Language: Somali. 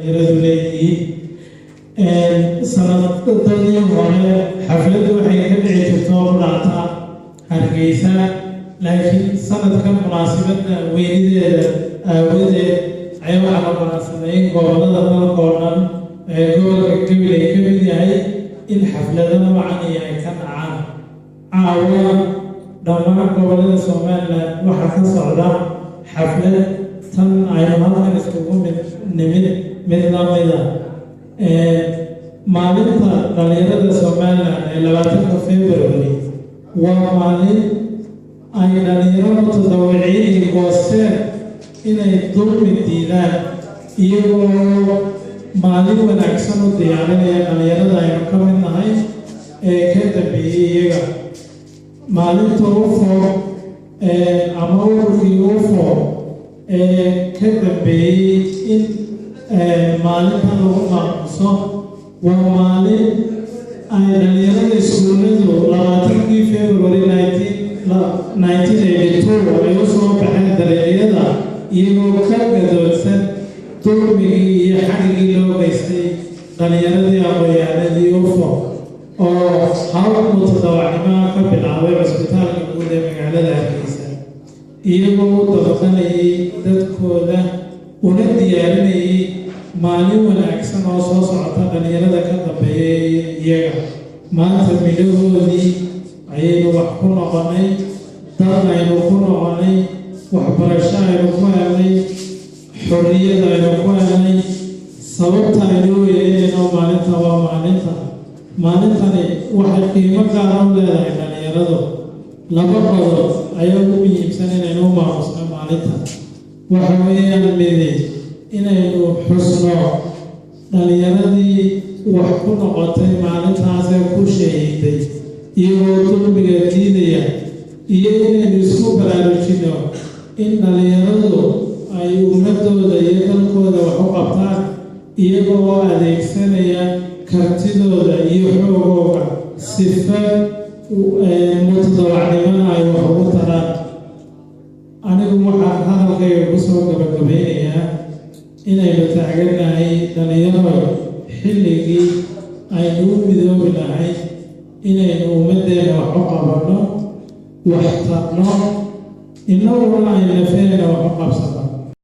يردلي سنة الدنيا هنا حفلة وحي كبعي تطور لعطاء هرقيسة لكن سنة كم مناسبة ويدي أيوة على مناسبين قولنا قولنا قول كبيرة كبيرة الحفلة نوعا كان عاوة دمان قولنا سومان وحكا صعدا حفلة تن أيضا نسكوه من نميدا maalinta dhalinyarada Soomaaliland ee 20 February waa maalin ay dhalinyaradu tadawuciin goosteen inay dulmi diidaan iyagoo maalin wanaagsan u diyaarinaya dhalinyarada aynu ka mid nahay ee ka dambeeyay iyaga maalinta UFO ama ururkii UFO ka dambeeyay in maalintan lagu maamuso waa maalin ay dhalinyarada iskuuladu 20 February 1982 ay u soo baxeen dariiqyada iyagoo ka gadoodsan dulmigii iyo xadhigii loo geystay dhalinyaradii aqoonyahanadii UFO oo hal mutadawacnimo ka bilaabay cusbitaalka guud ee magaalada Hargeysa iyagoo u dabaqanayay dadkooda una diyaarinayay maalin wanaagsan oo soo socota dhalinyarada ka dambeeyay iyaga maanta midhahoodii ayaynu wax ku noqonay dad aynu ku noqonay waxbarasho aynu ku helnay xorriyad aynu ku helnay sababta aynu weynayno maalinta waa maalintani waxay qiimo gaar u leedahay dhalinyaradu laba qodob ayaa ugu muhiimsan inaynu u maamusno maalinta waxa weeyaan midi inaynu xusno dhalinyaradii wax ku noqotay maalintaasee ku shahiiday iyagoo dulmiga diidaya iyo inaynu isku baraarujino in dhalinyaradu ay ummadooda iyo dalkooda wax u qabtaan iyagoo adeegsanaya kartidooda iyo xoogooga sifa mutadawacnimana ay wax ugu taraan anigu waxaan hadalkayga ku soo gabagabeynayaa inaynu taaganahay dhalinyaro xilligii aynu u midoobi lahay inaynu ummaddeena wax u qabanno wax tarno innaguna ay nafeena wax u qabsano